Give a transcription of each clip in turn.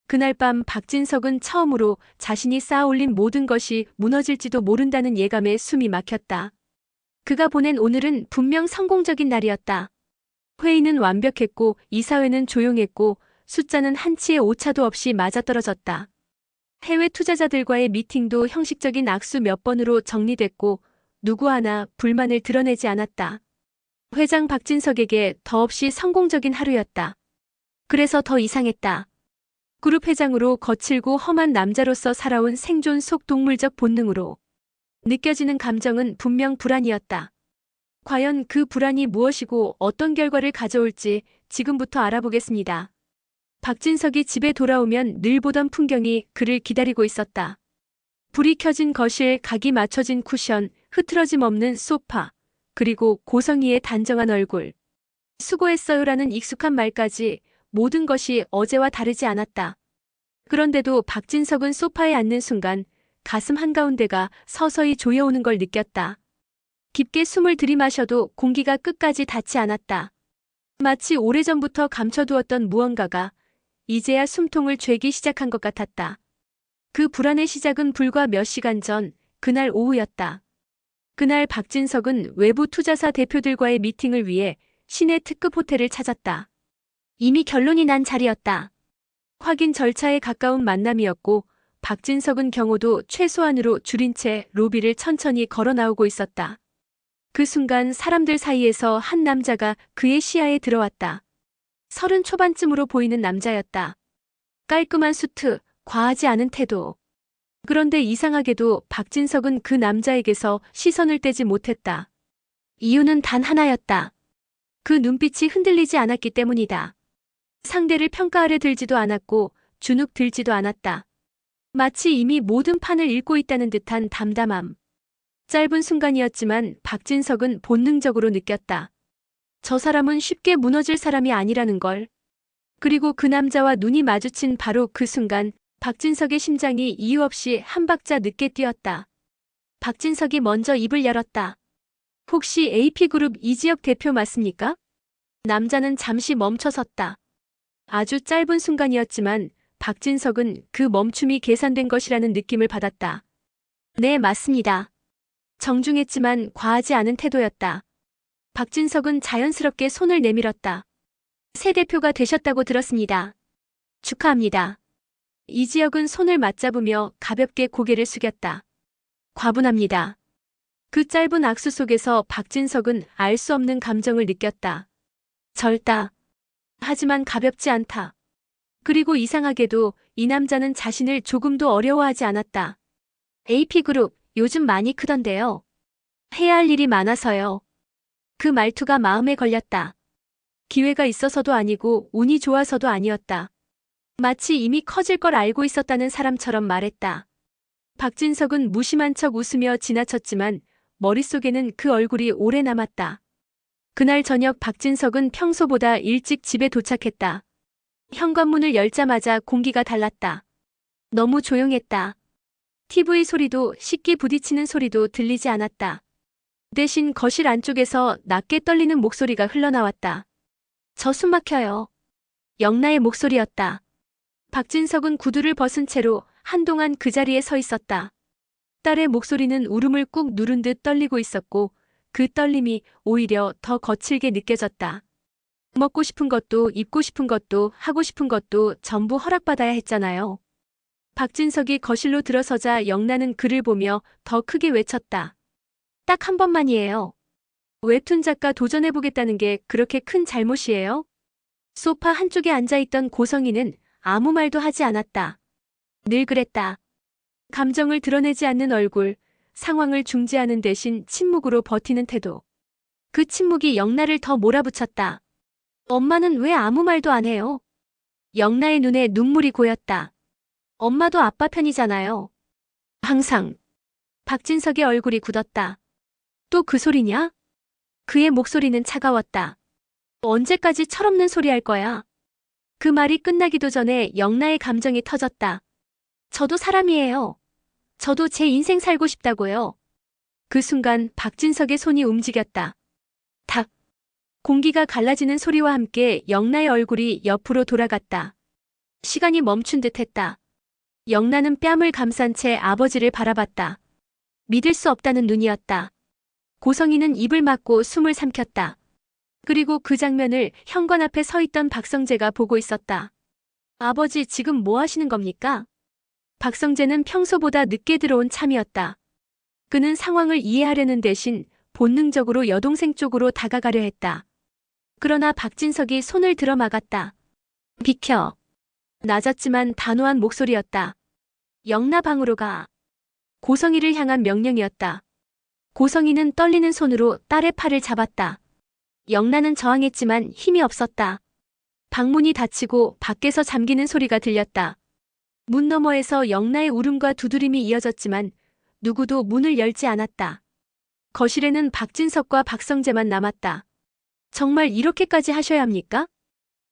그날 밤 박진석은 처음으로 자신이 쌓아올린 모든 것이 무너질지도 모른다는 예감에 숨이 막혔다. 그가 보낸 오늘은 분명 성공적인 날이었다. 회의는 완벽했고 이사회는 조용했고 숫자는 한치의 오차도 없이 맞아떨어졌다. 해외 투자자들과의 미팅도 형식적인 악수 몇 번으로 정리됐고 누구 하나 불만을 드러내지 않았다. 회장 박진석에게 더없이 성공적인 하루였다. 그래서 더 이상했다. 그룹 회장으로 거칠고 험한 남자로서 살아온 생존 속 동물적 본능으로 느껴지는 감정은 분명 불안이었다. 과연 그 불안이 무엇이고 어떤 결과를 가져올지 지금부터 알아보겠습니다. 박진석이 집에 돌아오면 늘 보던 풍경이 그를 기다리고 있었다. 불이 켜진 거실, 각이 맞춰진 쿠션, 흐트러짐 없는 소파, 그리고 고성희의 단정한 얼굴. 수고했어요라는 익숙한 말까지 모든 것이 어제와 다르지 않았다. 그런데도 박진석은 소파에 앉는 순간 가슴 한가운데가 서서히 조여오는 걸 느꼈다. 깊게 숨을 들이마셔도 공기가 끝까지 닿지 않았다. 마치 오래전부터 감춰두었던 무언가가 이제야 숨통을 죄기 시작한 것 같았다. 그 불안의 시작은 불과 몇 시간 전 그날 오후였다. 그날 박진석은 외부 투자사 대표들과의 미팅을 위해 시내 특급 호텔을 찾았다. 이미 결론이 난 자리였다. 확인 절차에 가까운 만남이었고 박진석은 경호도 최소한으로 줄인 채 로비를 천천히 걸어 나오고 있었다. 그 순간 사람들 사이에서 한 남자가 그의 시야에 들어왔다. 30 초반쯤으로 보이는 남자였다. 깔끔한 수트, 과하지 않은 태도. 그런데 이상하게도 박진석은 그 남자에게서 시선을 떼지 못했다. 이유는 단 하나였다. 그 눈빛이 흔들리지 않았기 때문이다. 상대를 평가하려 들지도 않았고 주눅 들지도 않았다. 마치 이미 모든 판을 읽고 있다는 듯한 담담함. 짧은 순간이었지만 박진석은 본능적으로 느꼈다. 저 사람은 쉽게 무너질 사람이 아니라는 걸. 그리고 그 남자와 눈이 마주친 바로 그 순간 박진석의 심장이 이유 없이 한 박자 늦게 뛰었다. 박진석이 먼저 입을 열었다. 혹시 AP그룹 이지혁 대표 맞습니까? 남자는 잠시 멈춰섰다. 아주 짧은 순간이었지만 박진석은 그 멈춤이 계산된 것이라는 느낌을 받았다. 네, 맞습니다. 정중했지만 과하지 않은 태도였다. 박진석은 자연스럽게 손을 내밀었다. 새 대표가 되셨다고 들었습니다. 축하합니다. 이지혁은 손을 맞잡으며 가볍게 고개를 숙였다. 과분합니다. 그 짧은 악수 속에서 박진석은 알 수 없는 감정을 느꼈다. 절다. 하지만 가볍지 않다. 그리고 이상하게도 이 남자는 자신을 조금도 어려워하지 않았다. AP그룹, 요즘 많이 크던데요. 해야 할 일이 많아서요. 그 말투가 마음에 걸렸다. 기회가 있어서도 아니고 운이 좋아서도 아니었다. 마치 이미 커질 걸 알고 있었다는 사람처럼 말했다. 박진석은 무심한 척 웃으며 지나쳤지만 머릿속에는 그 얼굴이 오래 남았다. 그날 저녁 박진석은 평소보다 일찍 집에 도착했다. 현관문을 열자마자 공기가 달랐다. 너무 조용했다. TV 소리도 식기 부딪히는 소리도 들리지 않았다. 대신 거실 안쪽에서 낮게 떨리는 목소리가 흘러나왔다. 저 숨 막혀요. 영나의 목소리였다. 박진석은 구두를 벗은 채로 한동안 그 자리에 서 있었다. 딸의 목소리는 울음을 꾹 누른 듯 떨리고 있었고 그 떨림이 오히려 더 거칠게 느껴졌다. 먹고 싶은 것도 입고 싶은 것도 하고 싶은 것도 전부 허락받아야 했잖아요. 박진석이 거실로 들어서자 영나는 그를 보며 더 크게 외쳤다. 딱 한 번만이에요. 웹툰 작가 도전해보겠다는 게 그렇게 큰 잘못이에요? 소파 한쪽에 앉아있던 고성희는 아무 말도 하지 않았다. 늘 그랬다. 감정을 드러내지 않는 얼굴, 상황을 중재하는 대신 침묵으로 버티는 태도. 그 침묵이 영나를 더 몰아붙였다. 엄마는 왜 아무 말도 안 해요? 영나의 눈에 눈물이 고였다. 엄마도 아빠 편이잖아요. 항상. 박진석의 얼굴이 굳었다. 또 그 소리냐? 그의 목소리는 차가웠다. 언제까지 철없는 소리 할 거야? 그 말이 끝나기도 전에 영나의 감정이 터졌다. 저도 사람이에요. 저도 제 인생 살고 싶다고요. 그 순간 박진석의 손이 움직였다. 탁. 공기가 갈라지는 소리와 함께 영나의 얼굴이 옆으로 돌아갔다. 시간이 멈춘 듯 했다. 영란은 뺨을 감싼 채 아버지를 바라봤다. 믿을 수 없다는 눈이었다. 고성이는 입을 막고 숨을 삼켰다. 그리고 그 장면을 현관 앞에 서 있던 박성재가 보고 있었다. 아버지, 지금 뭐 하시는 겁니까? 박성재는 평소보다 늦게 들어온 참이었다. 그는 상황을 이해하려는 대신 본능적으로 여동생 쪽으로 다가가려 했다. 그러나 박진석이 손을 들어 막았다. 비켜. 낮았지만 단호한 목소리였다. 영나 방으로 가. 고성이를 향한 명령이었다. 고성이는 떨리는 손으로 딸의 팔을 잡았다. 영나는 저항했지만 힘이 없었다. 방문이 닫히고 밖에서 잠기는 소리가 들렸다. 문 너머에서 영나의 울음과 두드림이 이어졌지만 누구도 문을 열지 않았다. 거실에는 박진석과 박성재만 남았다. 정말 이렇게까지 하셔야 합니까?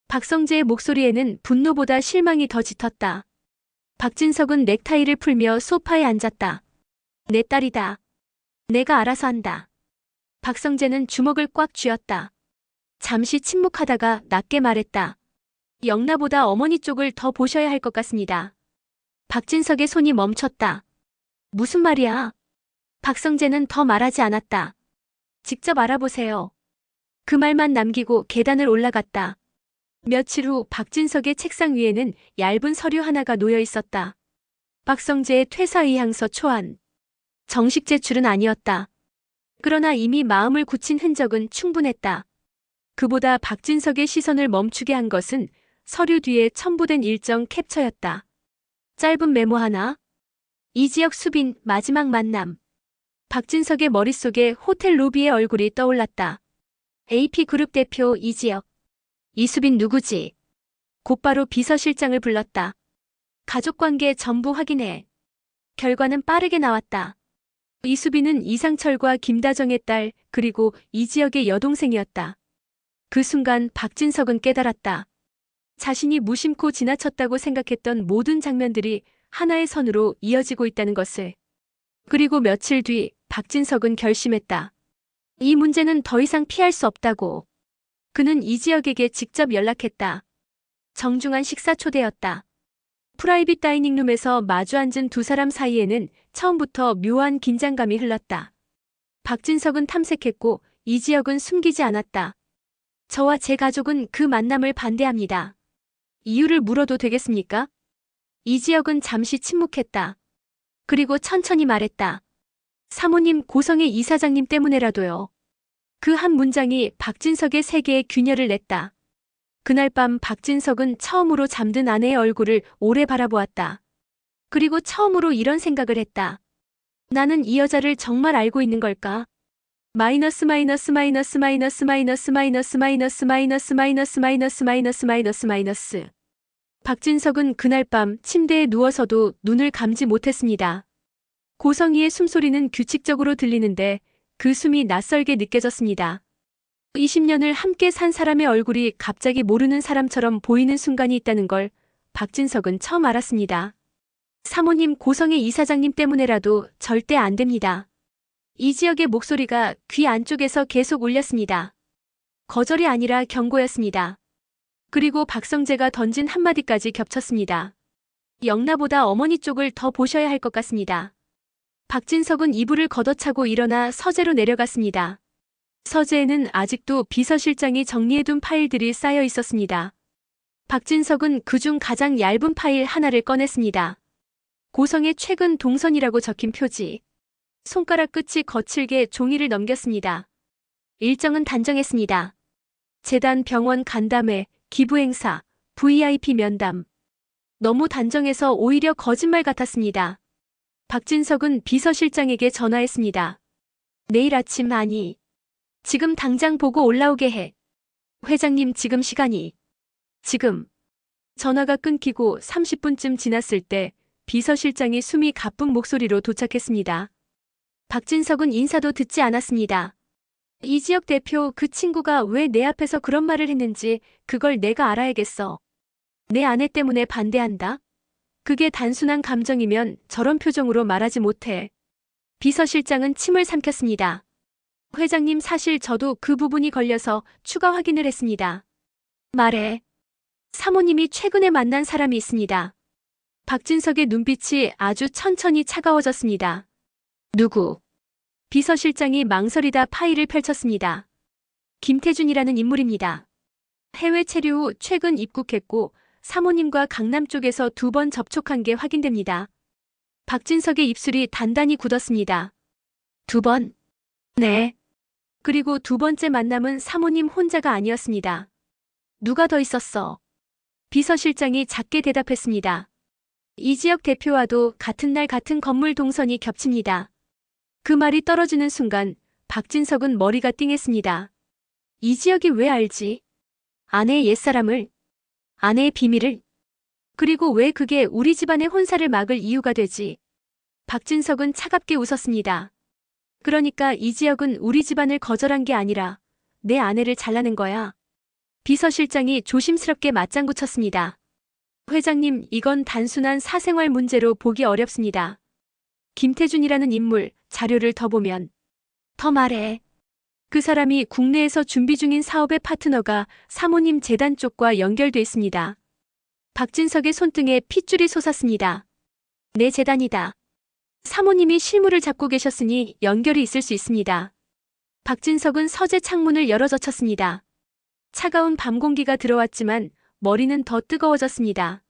박성재의 목소리에는 분노보다 실망이 더 짙었다. 박진석은 넥타이를 풀며 소파에 앉았다. 내 딸이다. 내가 알아서 한다. 박성재는 주먹을 꽉 쥐었다. 잠시 침묵하다가 낮게 말했다. 영나보다 어머니 쪽을 더 보셔야 할 것 같습니다. 박진석의 손이 멈췄다. 무슨 말이야? 박성재는 더 말하지 않았다. 직접 알아보세요. 그 말만 남기고 계단을 올라갔다. 며칠 후 박진석의 책상 위에는 얇은 서류 하나가 놓여 있었다. 박성재의 퇴사 의향서 초안. 정식 제출은 아니었다. 그러나 이미 마음을 굳힌 흔적은 충분했다. 그보다 박진석의 시선을 멈추게 한 것은 서류 뒤에 첨부된 일정 캡처였다. 짧은 메모 하나. 이지혁 수빈 마지막 만남. 박진석의 머릿속에 호텔 로비의 얼굴이 떠올랐다. AP그룹 대표 이지혁. 이수빈 누구지? 곧바로 비서실장을 불렀다. 가족관계 전부 확인해. 결과는 빠르게 나왔다. 이수빈은 이상철과 김다정의 딸 그리고 이지혁의 여동생이었다. 그 순간 박진석은 깨달았다. 자신이 무심코 지나쳤다고 생각했던 모든 장면들이 하나의 선으로 이어지고 있다는 것을. 그리고 며칠 뒤 박진석은 결심했다. 이 문제는 더 이상 피할 수 없다고. 그는 이지혁에게 직접 연락했다. 정중한 식사 초대였다. 프라이빗 다이닝룸에서 마주 앉은 두 사람 사이에는 처음부터 묘한 긴장감이 흘렀다. 박진석은 탐색했고 이지혁은 숨기지 않았다. 저와 제 가족은 그 만남을 반대합니다. 이유를 물어도 되겠습니까? 이지혁은 잠시 침묵했다. 그리고 천천히 말했다. 사모님 고성의 이사장님 때문에라도요. 그 한 문장이 박진석의 세계에 균열을 냈다. 그날 밤 박진석은 처음으로 잠든 아내의 얼굴을 오래 바라보았다. 그리고 처음으로 이런 생각을 했다. 나는 이 여자를 정말 알고 있는 걸까? 마이너스 마이너스 마이너스 마이너스 마이너스 마이너스 마이너스 마이너스 마이너스 마이너스 마이너스 마이너스 마이너스. 박진석은 그날 밤 침대에 누워서도 눈을 감지 못했습니다. 고성이의 숨소리는 규칙적으로 들리는데 그 숨이 낯설게 느껴졌습니다. 20년을 함께 산 사람의 얼굴이 갑자기 모르는 사람처럼 보이는 순간이 있다는 걸 박진석은 처음 알았습니다. 사모님 고성의 이사장님 때문에라도 절대 안 됩니다. 이지혁의 목소리가 귀 안쪽에서 계속 울렸습니다. 거절이 아니라 경고였습니다. 그리고 박성재가 던진 한마디까지 겹쳤습니다. 영나보다 어머니 쪽을 더 보셔야 할 것 같습니다. 박진석은 이불을 걷어차고 일어나 서재로 내려갔습니다. 서재에는 아직도 비서실장이 정리해둔 파일들이 쌓여 있었습니다. 박진석은 그중 가장 얇은 파일 하나를 꺼냈습니다. 고성의 최근 동선이라고 적힌 표지. 손가락 끝이 거칠게 종이를 넘겼습니다. 일정은 단정했습니다. 재단, 병원, 간담회, 기부행사, VIP 면담. 너무 단정해서 오히려 거짓말 같았습니다. 박진석은 비서실장에게 전화했습니다. 내일 아침 아니. 지금 당장 보고 올라오게 해. 회장님 지금 시간이. 지금. 전화가 끊기고 30분쯤 지났을 때 비서실장이 숨이 가쁜 목소리로 도착했습니다. 박진석은 인사도 듣지 않았습니다. 이지혁 대표 그 친구가 왜 내 앞에서 그런 말을 했는지 그걸 내가 알아야겠어. 내 아내 때문에 반대한다? 그게 단순한 감정이면 저런 표정으로 말하지 못해. 비서실장은 침을 삼켰습니다. 회장님 사실 저도 그 부분이 걸려서 추가 확인을 했습니다. 말해. 사모님이 최근에 만난 사람이 있습니다. 박진석의 눈빛이 아주 천천히 차가워졌습니다. 누구? 비서실장이 망설이다 파일을 펼쳤습니다. 김태준이라는 인물입니다. 해외 체류 후 최근 입국했고 사모님과 강남 쪽에서 2번 접촉한 게 확인됩니다. 박진석의 입술이 단단히 굳었습니다. 2번? 네. 그리고 2번째 만남은 사모님 혼자가 아니었습니다. 누가 더 있었어? 비서실장이 작게 대답했습니다. 이지혁 대표와도 같은 날 같은 건물 동선이 겹칩니다. 그 말이 떨어지는 순간 박진석은 머리가 띵했습니다. 이지혁이 왜 알지? 아내의 옛사람을, 아내의 비밀을, 그리고 왜 그게 우리 집안의 혼사를 막을 이유가 되지? 박진석은 차갑게 웃었습니다. 그러니까 이지혁은 우리 집안을 거절한 게 아니라 내 아내를 잘라낸 거야. 비서실장이 조심스럽게 맞장구 쳤습니다. 회장님, 이건 단순한 사생활 문제로 보기 어렵습니다. 김태준이라는 인물, 자료를 더 보면. 더 말해. 그 사람이 국내에서 준비 중인 사업의 파트너가 사모님 재단 쪽과 연결돼 있습니다. 박진석의 손등에 핏줄이 솟았습니다. 내 재단이다. 사모님이 실무를 잡고 계셨으니 연결이 있을 수 있습니다. 박진석은 서재 창문을 열어젖혔습니다. 차가운 밤 공기가 들어왔지만 머리는 더 뜨거워졌습니다.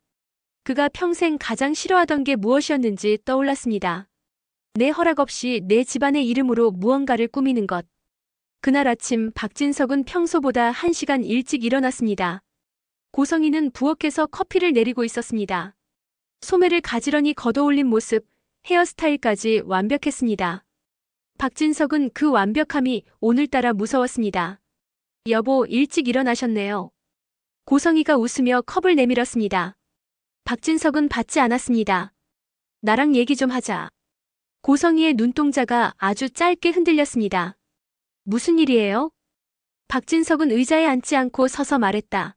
그가 평생 가장 싫어하던 게 무엇이었는지 떠올랐습니다. 내 허락 없이 내 집안의 이름으로 무언가를 꾸미는 것. 그날 아침 박진석은 평소보다 1시간 일찍 일어났습니다. 고성희는 부엌에서 커피를 내리고 있었습니다. 소매를 가지런히 걷어올린 모습, 헤어스타일까지 완벽했습니다. 박진석은 그 완벽함이 오늘따라 무서웠습니다. 여보, 일찍 일어나셨네요. 고성희가 웃으며 컵을 내밀었습니다. 박진석은 받지 않았습니다. 나랑 얘기 좀 하자. 고성희의 눈동자가 아주 짧게 흔들렸습니다. 무슨 일이에요? 박진석은 의자에 앉지 않고 서서 말했다.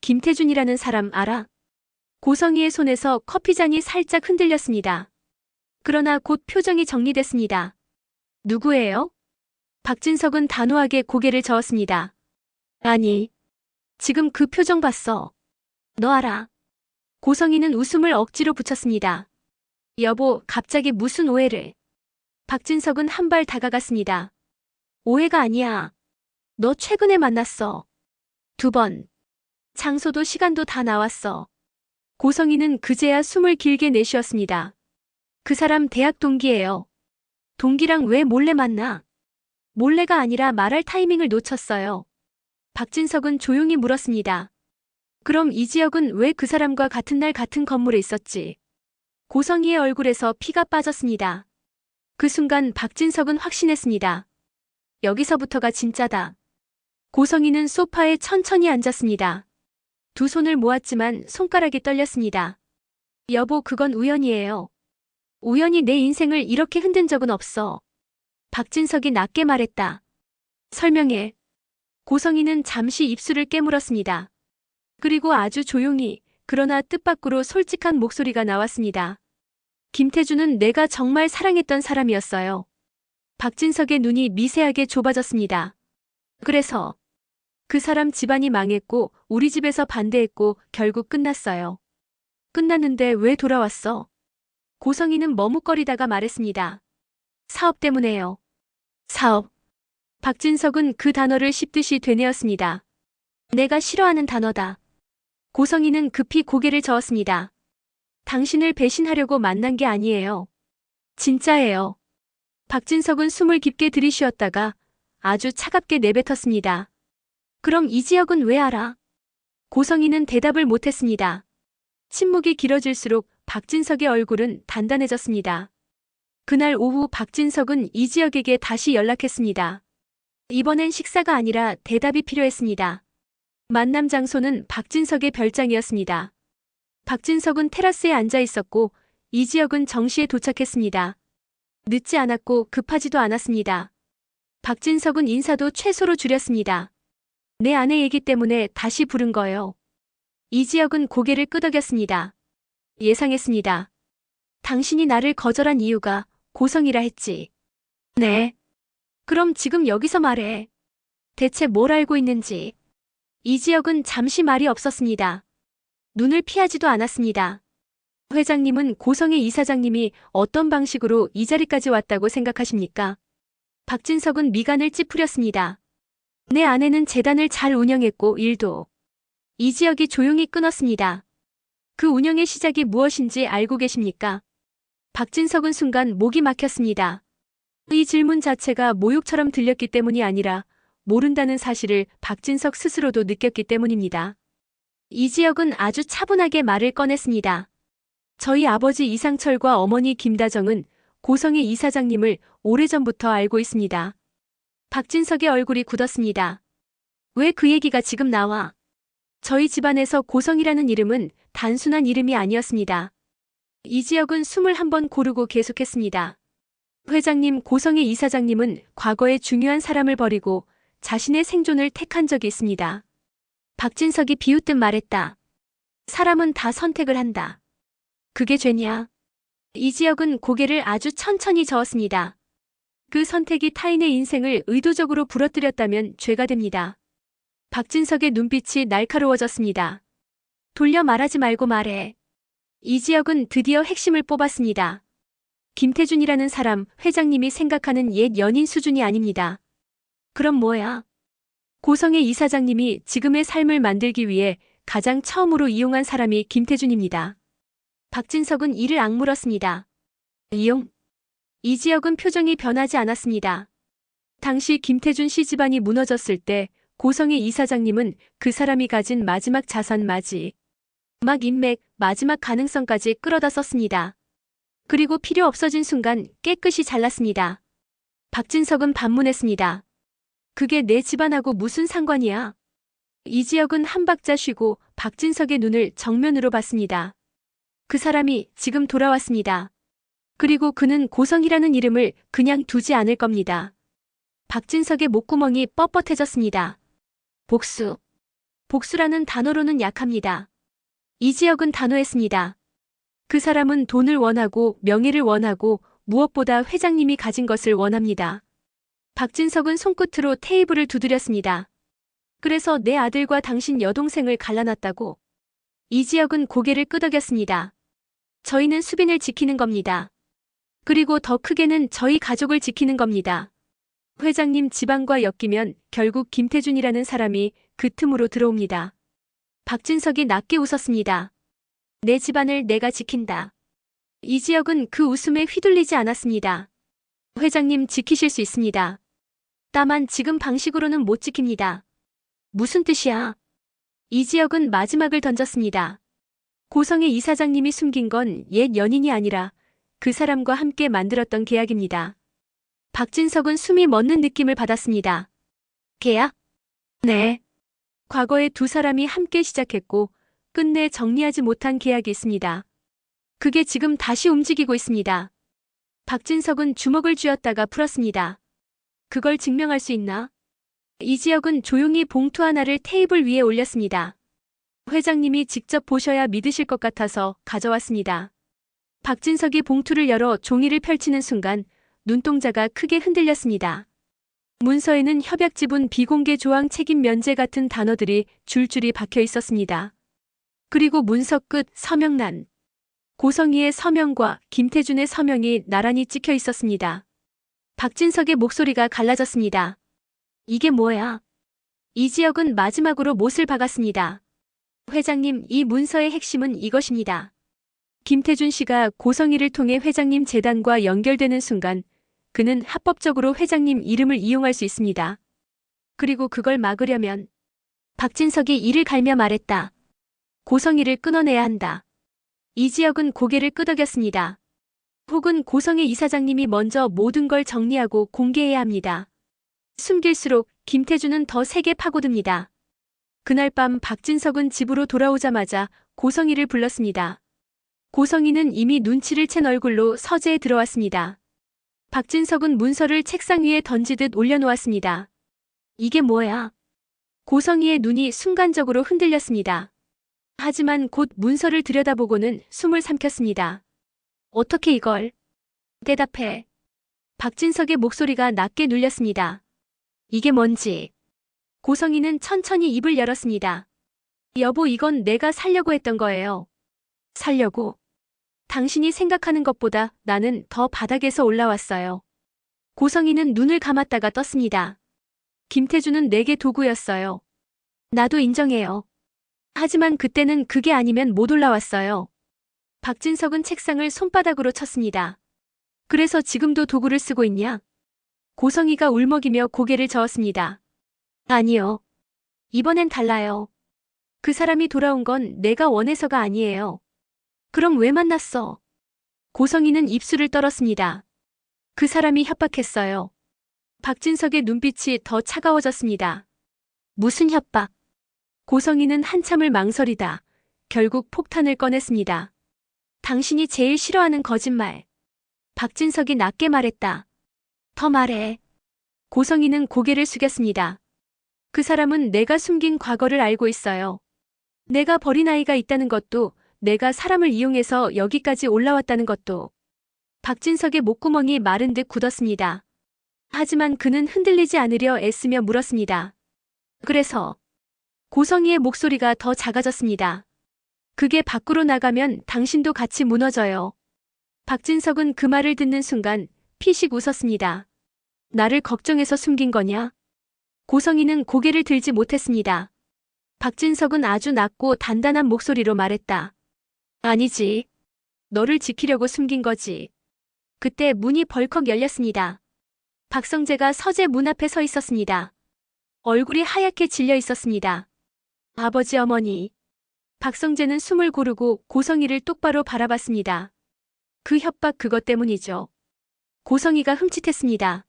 김태준이라는 사람 알아? 고성희의 손에서 커피잔이 살짝 흔들렸습니다. 그러나 곧 표정이 정리됐습니다. 누구예요? 박진석은 단호하게 고개를 저었습니다. 아니, 지금 그 표정 봤어. 너 알아. 고성희는 웃음을 억지로 붙였습니다. 여보, 갑자기 무슨 오해를. 박진석은 한 발 다가갔습니다. 오해가 아니야. 너 최근에 만났어. 2번. 장소도 시간도 다 나왔어. 고성희는 그제야 숨을 길게 내쉬었습니다. 그 사람 대학 동기예요. 동기랑 왜 몰래 만나? 몰래가 아니라 말할 타이밍을 놓쳤어요. 박진석은 조용히 물었습니다. 그럼 이지혁은 왜 그 사람과 같은 날 같은 건물에 있었지? 고성희의 얼굴에서 피가 빠졌습니다. 그 순간 박진석은 확신했습니다. 여기서부터가 진짜다. 고성희는 소파에 천천히 앉았습니다. 2 손을 모았지만 손가락이 떨렸습니다. 여보, 그건 우연이에요. 우연히 내 인생을 이렇게 흔든 적은 없어. 박진석이 낮게 말했다. 설명해. 고성희는 잠시 입술을 깨물었습니다. 그리고 아주 조용히, 그러나 뜻밖으로 솔직한 목소리가 나왔습니다. 김태준은 내가 정말 사랑했던 사람이었어요. 박진석의 눈이 미세하게 좁아졌습니다. 그래서 그 사람 집안이 망했고 우리 집에서 반대했고 결국 끝났어요. 끝났는데 왜 돌아왔어? 고성희는 머뭇거리다가 말했습니다. 사업 때문에요. 사업. 박진석은 그 단어를 씹듯이 되뇌었습니다. 내가 싫어하는 단어다. 고성희는 급히 고개를 저었습니다. 당신을 배신하려고 만난 게 아니에요. 진짜예요. 박진석은 숨을 깊게 들이쉬었다가 아주 차갑게 내뱉었습니다. 그럼 이지혁은 왜 알아? 고성희는 대답을 못했습니다. 침묵이 길어질수록 박진석의 얼굴은 단단해졌습니다. 그날 오후 박진석은 이지혁에게 다시 연락했습니다. 이번엔 식사가 아니라 대답이 필요했습니다. 만남 장소는 박진석의 별장이었습니다. 박진석은 테라스에 앉아 있었고 이지혁은 정시에 도착했습니다. 늦지 않았고 급하지도 않았습니다. 박진석은 인사도 최소로 줄였습니다. 내 아내 얘기 때문에 다시 부른 거예요. 이지혁은 고개를 끄덕였습니다. 예상했습니다. 당신이 나를 거절한 이유가 고성이라 했지. 네. 그럼 지금 여기서 말해. 대체 뭘 알고 있는지. 이지혁은 잠시 말이 없었습니다. 눈을 피하지도 않았습니다. 회장님은 고성의 이사장님이 어떤 방식으로 이 자리까지 왔다고 생각하십니까? 박진석은 미간을 찌푸렸습니다. 내 아내는 재단을 잘 운영했고 일도. 이지혁이 조용히 끊었습니다. 그 운영의 시작이 무엇인지 알고 계십니까? 박진석은 순간 목이 막혔습니다. 이 질문 자체가 모욕처럼 들렸기 때문이 아니라 모른다는 사실을 박진석 스스로도 느꼈기 때문입니다. 이지혁은 아주 차분하게 말을 꺼냈습니다. 저희 아버지 이상철과 어머니 김다정은 고성의 이사장님을 오래전부터 알고 있습니다. 박진석의 얼굴이 굳었습니다. 왜 그 얘기가 지금 나와? 저희 집안에서 고성이라는 이름은 단순한 이름이 아니었습니다. 이지혁은 숨을 한번 고르고 계속했습니다. 회장님, 고성의 이사장님은 과거에 중요한 사람을 버리고 자신의 생존을 택한 적이 있습니다. 박진석이 비웃듯 말했다. 사람은 다 선택을 한다. 그게 죄냐? 이지혁은 고개를 아주 천천히 저었습니다. 그 선택이 타인의 인생을 의도적으로 부러뜨렸다면 죄가 됩니다. 박진석의 눈빛이 날카로워졌습니다. 돌려 말하지 말고 말해. 이지혁은 드디어 핵심을 뽑았습니다. 김태준이라는 사람, 회장님이 생각하는 옛 연인 수준이 아닙니다. 그럼 뭐야? 고성의 이사장님이 지금의 삶을 만들기 위해 가장 처음으로 이용한 사람이 김태준입니다. 박진석은 이를 악물었습니다. 이용? 이지혁은 표정이 변하지 않았습니다. 당시 김태준 씨 집안이 무너졌을 때 고성의 이사장님은 그 사람이 가진 마지막 자산 마지막 인맥, 마지막 가능성까지 끌어다 썼습니다. 그리고 필요 없어진 순간 깨끗이 잘랐습니다. 박진석은 반문했습니다. 그게 내 집안하고 무슨 상관이야? 이지혁은 한 박자 쉬고 박진석의 눈을 정면으로 봤습니다. 그 사람이 지금 돌아왔습니다. 그리고 그는 고성이라는 이름을 그냥 두지 않을 겁니다. 박진석의 목구멍이 뻣뻣해졌습니다. 복수. 복수라는 단어로는 약합니다. 이지혁은 단호했습니다. 그 사람은 돈을 원하고 명예를 원하고 무엇보다 회장님이 가진 것을 원합니다. 박진석은 손끝으로 테이블을 두드렸습니다. 그래서 내 아들과 당신 여동생을 갈라놨다고? 이지혁은 고개를 끄덕였습니다. 저희는 수빈을 지키는 겁니다. 그리고 더 크게는 저희 가족을 지키는 겁니다. 회장님 집안과 엮이면 결국 김태준이라는 사람이 그 틈으로 들어옵니다. 박진석이 낮게 웃었습니다. 내 집안을 내가 지킨다. 이지혁은 그 웃음에 휘둘리지 않았습니다. 회장님 지키실 수 있습니다. 다만 지금 방식으로는 못 지킵니다. 무슨 뜻이야? 이지혁은 마지막을 던졌습니다. 고성의 이사장님이 숨긴 건 옛 연인이 아니라 그 사람과 함께 만들었던 계약입니다. 박진석은 숨이 멎는 느낌을 받았습니다. 계약? 네. 과거에 두 사람이 함께 시작했고 끝내 정리하지 못한 계약이 있습니다. 그게 지금 다시 움직이고 있습니다. 박진석은 주먹을 쥐었다가 풀었습니다. 그걸 증명할 수 있나? 이지혁은 조용히 봉투 하나를 테이블 위에 올렸습니다. 회장님이 직접 보셔야 믿으실 것 같아서 가져왔습니다. 박진석이 봉투를 열어 종이를 펼치는 순간 눈동자가 크게 흔들렸습니다. 문서에는 협약 지분 비공개 조항 책임 면제 같은 단어들이 줄줄이 박혀 있었습니다. 그리고 문서 끝 서명란. 고성희의 서명과 김태준의 서명이 나란히 찍혀 있었습니다. 박진석의 목소리가 갈라졌습니다. 이게 뭐야? 이지혁은 마지막으로 못을 박았습니다. 회장님, 이 문서의 핵심은 이것입니다. 김태준 씨가 고성희를 통해 회장님 재단과 연결되는 순간 그는 합법적으로 회장님 이름을 이용할 수 있습니다. 그리고 그걸 막으려면 박진석이 이를 갈며 말했다. 고성희를 끊어내야 한다. 이지혁은 고개를 끄덕였습니다. 혹은 고성의 이사장님이 먼저 모든 걸 정리하고 공개해야 합니다. 숨길수록 김태준은 더 세게 파고듭니다. 그날 밤 박진석은 집으로 돌아오자마자 고성희를 불렀습니다. 고성희는 이미 눈치를 챈 얼굴로 서재에 들어왔습니다. 박진석은 문서를 책상 위에 던지듯 올려놓았습니다. 이게 뭐야? 고성희의 눈이 순간적으로 흔들렸습니다. 하지만 곧 문서를 들여다보고는 숨을 삼켰습니다. 어떻게 이걸? 대답해. 박진석의 목소리가 낮게 눌렸습니다. 이게 뭔지. 고성이는 천천히 입을 열었습니다. 여보, 이건 내가 살려고 했던 거예요. 살려고? 당신이 생각하는 것보다 나는 더 바닥에서 올라왔어요. 고성이는 눈을 감았다가 떴습니다. 김태준은 내게 도구였어요. 나도 인정해요. 하지만 그때는 그게 아니면 못 올라왔어요. 박진석은 책상을 손바닥으로 쳤습니다. 그래서 지금도 도구를 쓰고 있냐? 고성이가 울먹이며 고개를 저었습니다. 아니요. 이번엔 달라요. 그 사람이 돌아온 건 내가 원해서가 아니에요. 그럼 왜 만났어? 고성이는 입술을 떨었습니다. 그 사람이 협박했어요. 박진석의 눈빛이 더 차가워졌습니다. 무슨 협박? 고성이는 한참을 망설이다 결국 폭탄을 꺼냈습니다. 당신이 제일 싫어하는 거짓말. 박진석이 낮게 말했다. 더 말해. 고성이는 고개를 숙였습니다. 그 사람은 내가 숨긴 과거를 알고 있어요. 내가 버린 아이가 있다는 것도, 내가 사람을 이용해서 여기까지 올라왔다는 것도. 박진석의 목구멍이 마른 듯 굳었습니다. 하지만 그는 흔들리지 않으려 애쓰며 물었습니다. 그래서? 고성이의 목소리가 더 작아졌습니다. 그게 밖으로 나가면 당신도 같이 무너져요. 박진석은 그 말을 듣는 순간 피식 웃었습니다. 나를 걱정해서 숨긴 거냐? 고성이는 고개를 들지 못했습니다. 박진석은 아주 낮고 단단한 목소리로 말했다. 아니지. 너를 지키려고 숨긴 거지. 그때 문이 벌컥 열렸습니다. 박성재가 서재 문 앞에 서 있었습니다. 얼굴이 하얗게 질려 있었습니다. 아버지, 어머니. 박성재는 숨을 고르고 고성이를 똑바로 바라봤습니다. 그 협박, 그것 때문이죠. 고성이가 흠칫했습니다.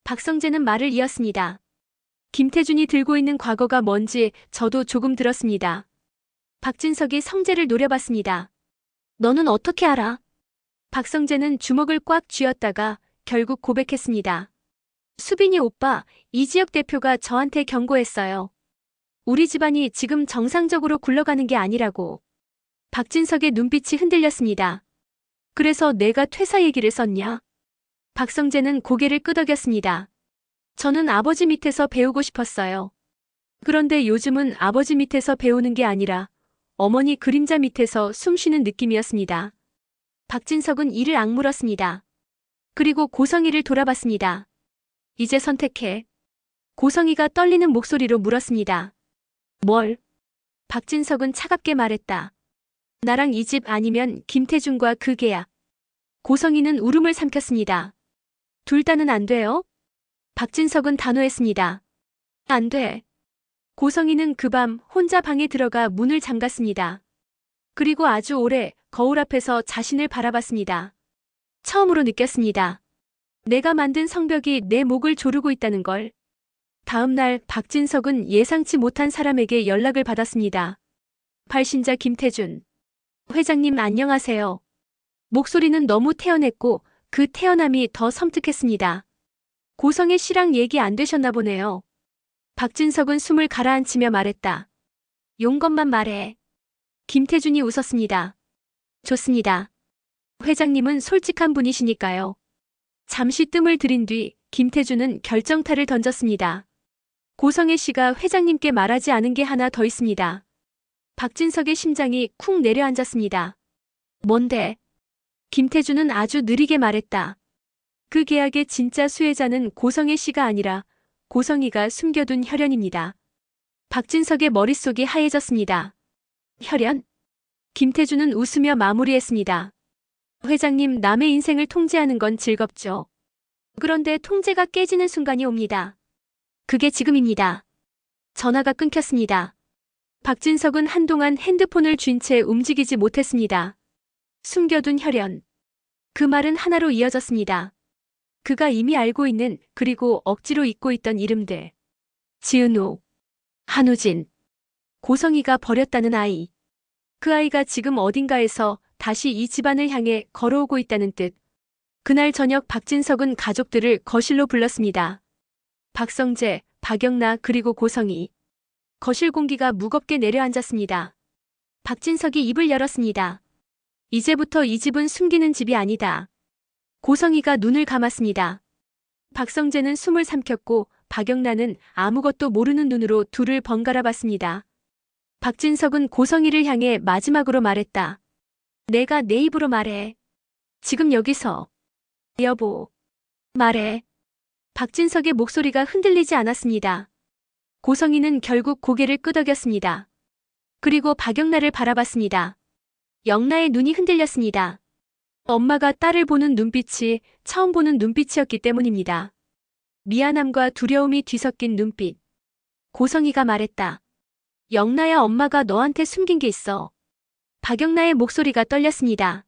박성재는 말을 이었습니다. 김태준이 들고 있는 과거가 뭔지 저도 조금 들었습니다. 박진석이 성재를 노려봤습니다. 너는 어떻게 알아? 박성재는 주먹을 꽉 쥐었다가 결국 고백했습니다. 수빈이 오빠, 이지혁 대표가 저한테 경고했어요. 우리 집안이 지금 정상적으로 굴러가는 게 아니라고. 박진석의 눈빛이 흔들렸습니다. 그래서 내가 퇴사 얘기를 썼냐? 박성재는 고개를 끄덕였습니다. 저는 아버지 밑에서 배우고 싶었어요. 그런데 요즘은 아버지 밑에서 배우는 게 아니라 어머니 그림자 밑에서 숨쉬는 느낌이었습니다. 박진석은 이를 악물었습니다. 그리고 고성이를 돌아봤습니다. 이제 선택해. 고성이가 떨리는 목소리로 물었습니다. 뭘? 박진석은 차갑게 말했다. 나랑 이 집 아니면 김태준과 그 계약. 고성이는 울음을 삼켰습니다. 둘 다는 안 돼요? 박진석은 단호했습니다. 안 돼. 고성이는 그 밤 혼자 방에 들어가 문을 잠갔습니다. 그리고 아주 오래 거울 앞에서 자신을 바라봤습니다. 처음으로 느꼈습니다. 내가 만든 성벽이 내 목을 조르고 있다는 걸. 다음 날 박진석은 예상치 못한 사람에게 연락을 받았습니다. 발신자 김태준. 회장님 안녕하세요. 목소리는 너무 태연했고 그 태연함이 더 섬뜩했습니다. 고성의 씨랑 얘기 안 되셨나 보네요. 박진석은 숨을 가라앉히며 말했다. 용건만 말해. 김태준이 웃었습니다. 좋습니다. 회장님은 솔직한 분이시니까요. 잠시 뜸을 들인 뒤 김태준은 결정타를 던졌습니다. 고성의 씨가 회장님께 말하지 않은 게 하나 더 있습니다. 박진석의 심장이 쿵 내려앉았습니다. 뭔데? 김태준은 아주 느리게 말했다. 그 계약의 진짜 수혜자는 고성의 씨가 아니라 고성이가 숨겨둔 혈연입니다. 박진석의 머릿속이 하얘졌습니다. 혈연? 김태준은 웃으며 마무리했습니다. 회장님, 남의 인생을 통제하는 건 즐겁죠. 그런데 통제가 깨지는 순간이 옵니다. 그게 지금입니다. 전화가 끊겼습니다. 박진석은 한동안 핸드폰을 쥔 채 움직이지 못했습니다. 숨겨둔 혈연. 그 말은 하나로 이어졌습니다. 그가 이미 알고 있는, 그리고 억지로 잊고 있던 이름들. 지은호, 한우진, 고성이가 버렸다는 아이. 그 아이가 지금 어딘가에서 다시 이 집안을 향해 걸어오고 있다는 뜻. 그날 저녁 박진석은 가족들을 거실로 불렀습니다. 박성재, 박영나 그리고 고성이. 거실 공기가 무겁게 내려앉았습니다. 박진석이 입을 열었습니다. 이제부터 이 집은 숨기는 집이 아니다. 고성이가 눈을 감았습니다. 박성재는 숨을 삼켰고 박영란은 아무것도 모르는 눈으로 둘을 번갈아 봤습니다. 박진석은 고성희를 향해 마지막으로 말했다. 내가 내 입으로 말해. 지금 여기서. 여보. 말해. 박진석의 목소리가 흔들리지 않았습니다. 고성희는 결국 고개를 끄덕였습니다. 그리고 박영란을 바라봤습니다. 영란의 눈이 흔들렸습니다. 엄마가 딸을 보는 눈빛이 처음 보는 눈빛이었기 때문입니다. 미안함과 두려움이 뒤섞인 눈빛. 고성희가 말했다. 영란야, 엄마가 너한테 숨긴 게 있어. 박영란의 목소리가 떨렸습니다.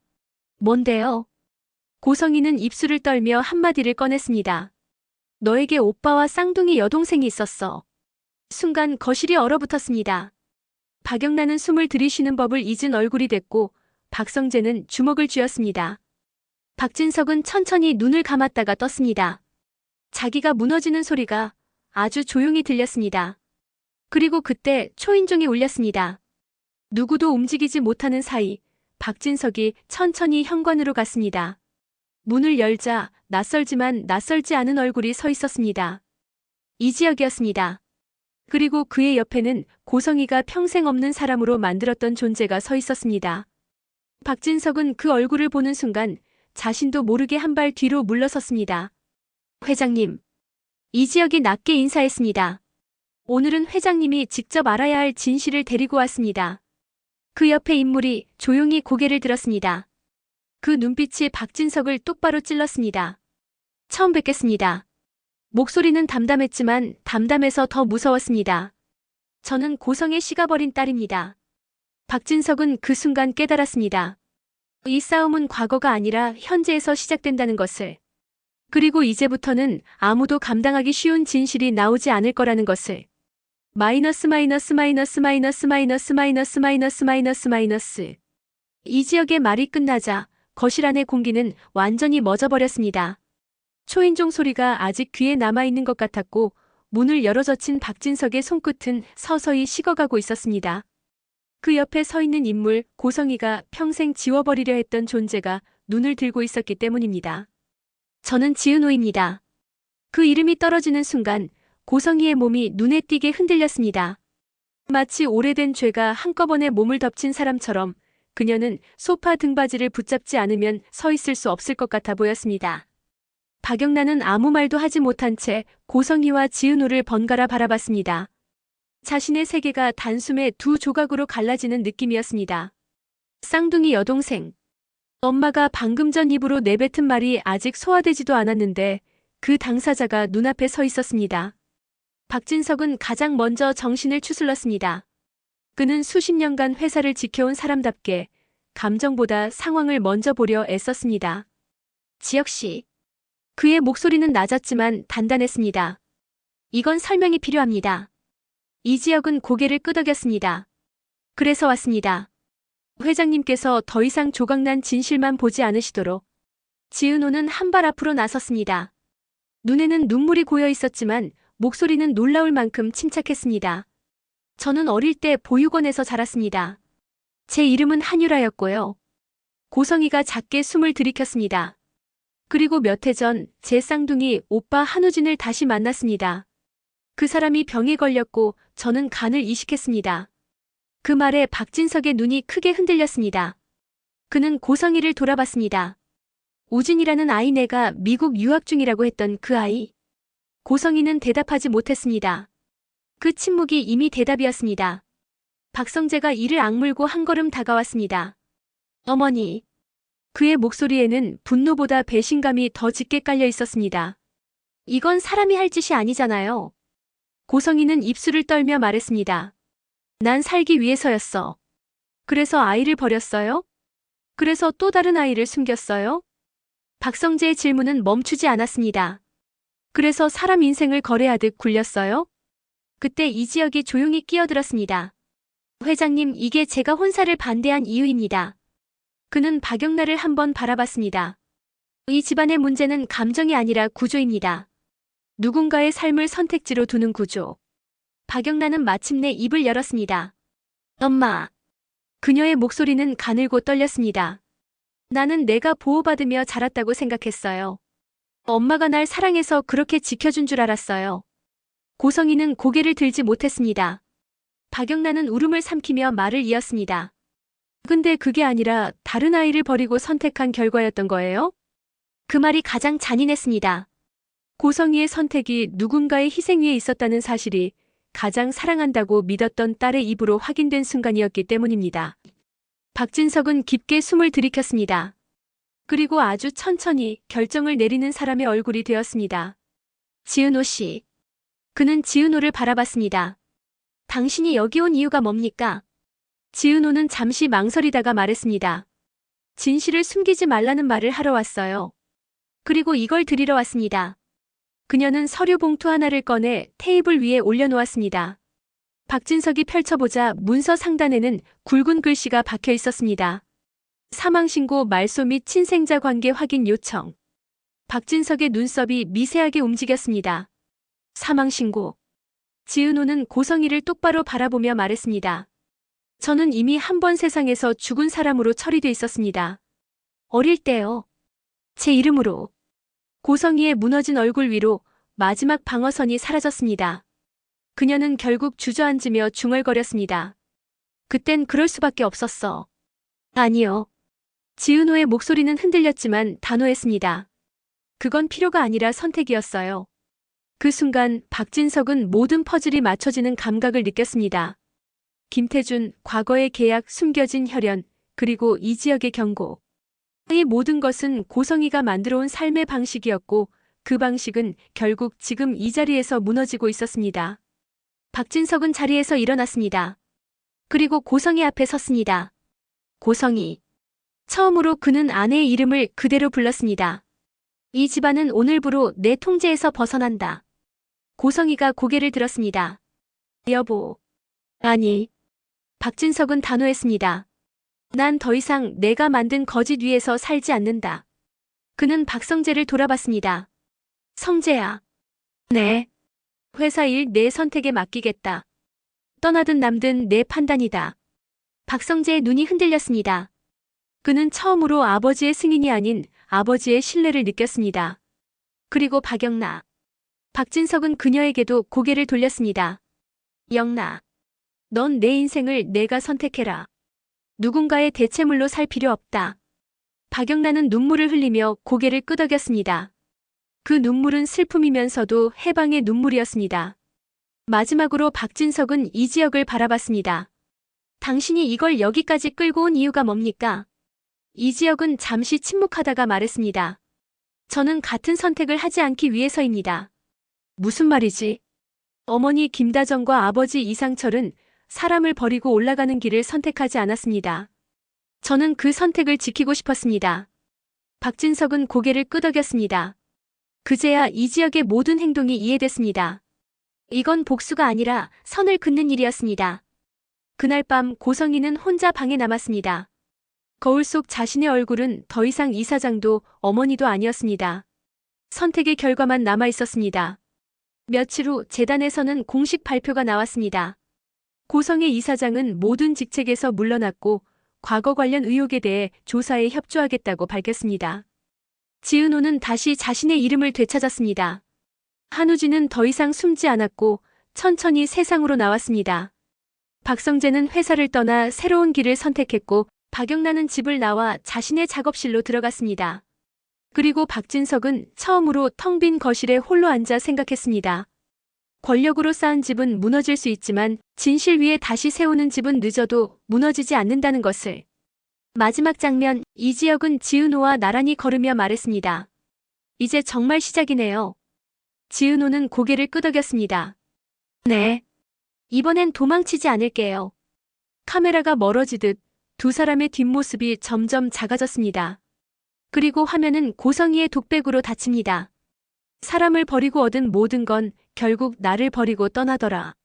뭔데요? 고성희는 입술을 떨며 한마디를 꺼냈습니다. 너에게 오빠와 쌍둥이 여동생이 있었어. 순간 거실이 얼어붙었습니다. 박영란은 숨을 들이쉬는 법을 잊은 얼굴이 됐고 박성재는 주먹을 쥐었습니다. 박진석은 천천히 눈을 감았다가 떴습니다. 자기가 무너지는 소리가 아주 조용히 들렸습니다. 그리고 그때 초인종이 울렸습니다. 누구도 움직이지 못하는 사이 박진석이 천천히 현관으로 갔습니다. 문을 열자 낯설지만 낯설지 않은 얼굴이 서 있었습니다. 이지혁이었습니다. 그리고 그의 옆에는 고성희가 평생 없는 사람으로 만들었던 존재가 서 있었습니다. 박진석은 그 얼굴을 보는 순간 자신도 모르게 한 발 뒤로 물러섰습니다. 회장님. 이지혁이 낮게 인사했습니다. 오늘은 회장님이 직접 알아야 할 진실을 데리고 왔습니다. 그 옆에 인물이 조용히 고개를 들었습니다. 그 눈빛이 박진석을 똑바로 찔렀습니다. 처음 뵙겠습니다. 목소리는 담담했지만 담담해서 더 무서웠습니다. 저는 고성의 씨가 버린 딸입니다. 박진석은 그 순간 깨달았습니다. 이 싸움은 과거가 아니라 현재에서 시작된다는 것을. 그리고 이제부터는 아무도 감당하기 쉬운 진실이 나오지 않을 거라는 것을. 마이너스. 이지혁의 말이 끝나자 거실 안의 공기는 완전히 멎어버렸습니다. 초인종 소리가 아직 귀에 남아있는 것 같았고 문을 열어젖힌 박진석의 손끝은 서서히 식어가고 있었습니다. 그 옆에 서 있는 인물 고성희가 평생 지워버리려 했던 존재가 눈을 들고 있었기 때문입니다. 저는 지은호입니다. 그 이름이 떨어지는 순간 고성희의 몸이 눈에 띄게 흔들렸습니다. 마치 오래된 죄가 한꺼번에 몸을 덮친 사람처럼 그녀는 소파 등받이를 붙잡지 않으면 서 있을 수 없을 것 같아 보였습니다. 박영란은 아무 말도 하지 못한 채 고성희와 지은호를 번갈아 바라봤습니다. 자신의 세계가 단숨에 두 조각으로 갈라지는 느낌이었습니다. 쌍둥이 여동생. 엄마가 방금 전 입으로 내뱉은 말이 아직 소화되지도 않았는데 그 당사자가 눈앞에 서 있었습니다. 박진석은 가장 먼저 정신을 추슬렀습니다. 그는 수십 년간 회사를 지켜온 사람답게 감정보다 상황을 먼저 보려 애썼습니다. 지혁 씨. 그의 목소리는 낮았지만 단단했습니다. 이건 설명이 필요합니다. 이지혁은 고개를 끄덕였습니다. 그래서 왔습니다. 회장님께서 더 이상 조각난 진실만 보지 않으시도록. 지은호는 한 발 앞으로 나섰습니다. 눈에는 눈물이 고여 있었지만 목소리는 놀라울 만큼 침착했습니다. 저는 어릴 때 보육원에서 자랐습니다. 제 이름은 한유라였고요. 고성희가 작게 숨을 들이켰습니다. 그리고 몇 해 전 제 쌍둥이 오빠 한우진을 다시 만났습니다. 그 사람이 병에 걸렸고 저는 간을 이식했습니다. 그 말에 박진석의 눈이 크게 흔들렸습니다. 그는 고성희를 돌아봤습니다. 우진이라는 아이, 내가 미국 유학 중이라고 했던 그 아이. 고성희는 대답하지 못했습니다. 그 침묵이 이미 대답이었습니다. 박성재가 이를 악물고 한 걸음 다가왔습니다. 어머니. 그의 목소리에는 분노보다 배신감이 더 짙게 깔려 있었습니다. 이건 사람이 할 짓이 아니잖아요. 고성희는 입술을 떨며 말했습니다. 난 살기 위해서였어. 그래서 아이를 버렸어요? 그래서 또 다른 아이를 숨겼어요? 박성재의 질문은 멈추지 않았습니다. 그래서 사람 인생을 거래하듯 굴렸어요? 그때 이지혁이 조용히 끼어들었습니다. 회장님, 이게 제가 혼사를 반대한 이유입니다. 그는 박영란을 한번 바라봤습니다. 이 집안의 문제는 감정이 아니라 구조입니다. 누군가의 삶을 선택지로 두는 구조. 박영란은 마침내 입을 열었습니다. 엄마. 그녀의 목소리는 가늘고 떨렸습니다. 나는 내가 보호받으며 자랐다고 생각했어요. 엄마가 날 사랑해서 그렇게 지켜준 줄 알았어요. 고성이는 고개를 들지 못했습니다. 박영란은 울음을 삼키며 말을 이었습니다. 근데 그게 아니라 다른 아이를 버리고 선택한 결과였던 거예요? 그 말이 가장 잔인했습니다. 고성이의 선택이 누군가의 희생 위에 있었다는 사실이 가장 사랑한다고 믿었던 딸의 입으로 확인된 순간이었기 때문입니다. 박진석은 깊게 숨을 들이켰습니다. 그리고 아주 천천히 결정을 내리는 사람의 얼굴이 되었습니다. 지은호 씨. 그는 지은호를 바라봤습니다. 당신이 여기 온 이유가 뭡니까? 지은호는 잠시 망설이다가 말했습니다. 진실을 숨기지 말라는 말을 하러 왔어요. 그리고 이걸 드리러 왔습니다. 그녀는 서류 봉투 하나를 꺼내 테이블 위에 올려놓았습니다. 박진석이 펼쳐보자 문서 상단에는 굵은 글씨가 박혀 있었습니다. 사망신고 말소 및 친생자 관계 확인 요청. 박진석의 눈썹이 미세하게 움직였습니다. 사망신고. 지은호는 고성이를 똑바로 바라보며 말했습니다. 저는 이미 한 번 세상에서 죽은 사람으로 처리돼 있었습니다. 어릴 때요. 제 이름으로. 고성이의 무너진 얼굴 위로 마지막 방어선이 사라졌습니다. 그녀는 결국 주저앉으며 중얼거렸습니다. 그땐 그럴 수밖에 없었어. 아니요. 지은호의 목소리는 흔들렸지만 단호했습니다. 그건 필요가 아니라 선택이었어요. 그 순간 박진석은 모든 퍼즐이 맞춰지는 감각을 느꼈습니다. 김태준, 과거의 계약, 숨겨진 혈연, 그리고 이 지역의 경고. 이 모든 것은 고성이가 만들어온 삶의 방식이었고 그 방식은 결국 지금 이 자리에서 무너지고 있었습니다. 박진석은 자리에서 일어났습니다. 그리고 고성이 앞에 섰습니다. 고성이. 처음으로 그는 아내의 이름을 그대로 불렀습니다. 이 집안은 오늘부로 내 통제에서 벗어난다. 고성이가 고개를 들었습니다. 여보. 아니. 박진석은 단호했습니다. 난 더 이상 내가 만든 거짓 위에서 살지 않는다. 그는 박성재를 돌아봤습니다. 성재야. 네. 회사 일 내 선택에 맡기겠다. 떠나든 남든 내 판단이다. 박성재의 눈이 흔들렸습니다. 그는 처음으로 아버지의 승인이 아닌 아버지의 신뢰를 느꼈습니다. 그리고 박영나. 박진석은 그녀에게도 고개를 돌렸습니다. 영나. 넌 내 인생을 내가 선택해라. 누군가의 대체물로 살 필요 없다. 박영란은 눈물을 흘리며 고개를 끄덕였습니다. 그 눈물은 슬픔이면서도 해방의 눈물이었습니다. 마지막으로 박진석은 이지혁을 바라봤습니다. 당신이 이걸 여기까지 끌고 온 이유가 뭡니까? 이지혁은 잠시 침묵하다가 말했습니다. 저는 같은 선택을 하지 않기 위해서입니다. 무슨 말이지? 어머니 김다정과 아버지 이상철은 사람을 버리고 올라가는 길을 선택하지 않았습니다. 저는 그 선택을 지키고 싶었습니다. 박진석은 고개를 끄덕였습니다. 그제야 이지혁의 모든 행동이 이해됐습니다. 이건 복수가 아니라 선을 긋는 일이었습니다. 그날 밤 고성이는 혼자 방에 남았습니다. 거울 속 자신의 얼굴은 더 이상 이사장도 어머니도 아니었습니다. 선택의 결과만 남아 있었습니다. 며칠 후 재단에서는 공식 발표가 나왔습니다. 고성의 이사장은 모든 직책에서 물러났고 과거 관련 의혹에 대해 조사에 협조하겠다고 밝혔습니다. 지은호는 다시 자신의 이름을 되찾았습니다. 한우진은 더 이상 숨지 않았고 천천히 세상으로 나왔습니다. 박성재는 회사를 떠나 새로운 길을 선택했고 박영란은 집을 나와 자신의 작업실로 들어갔습니다. 그리고 박진석은 처음으로 텅 빈 거실에 홀로 앉아 생각했습니다. 권력으로 쌓은 집은 무너질 수 있지만 진실 위에 다시 세우는 집은 늦어도 무너지지 않는다는 것을. 마지막 장면, 이지혁은 지은호와 나란히 걸으며 말했습니다. 이제 정말 시작이네요. 지은호는 고개를 끄덕였습니다. 네. 이번엔 도망치지 않을게요. 카메라가 멀어지듯 두 사람의 뒷모습이 점점 작아졌습니다. 그리고 화면은 고성이의 독백으로 닫힙니다. 사람을 버리고 얻은 모든 건 결국 나를 버리고 떠나더라.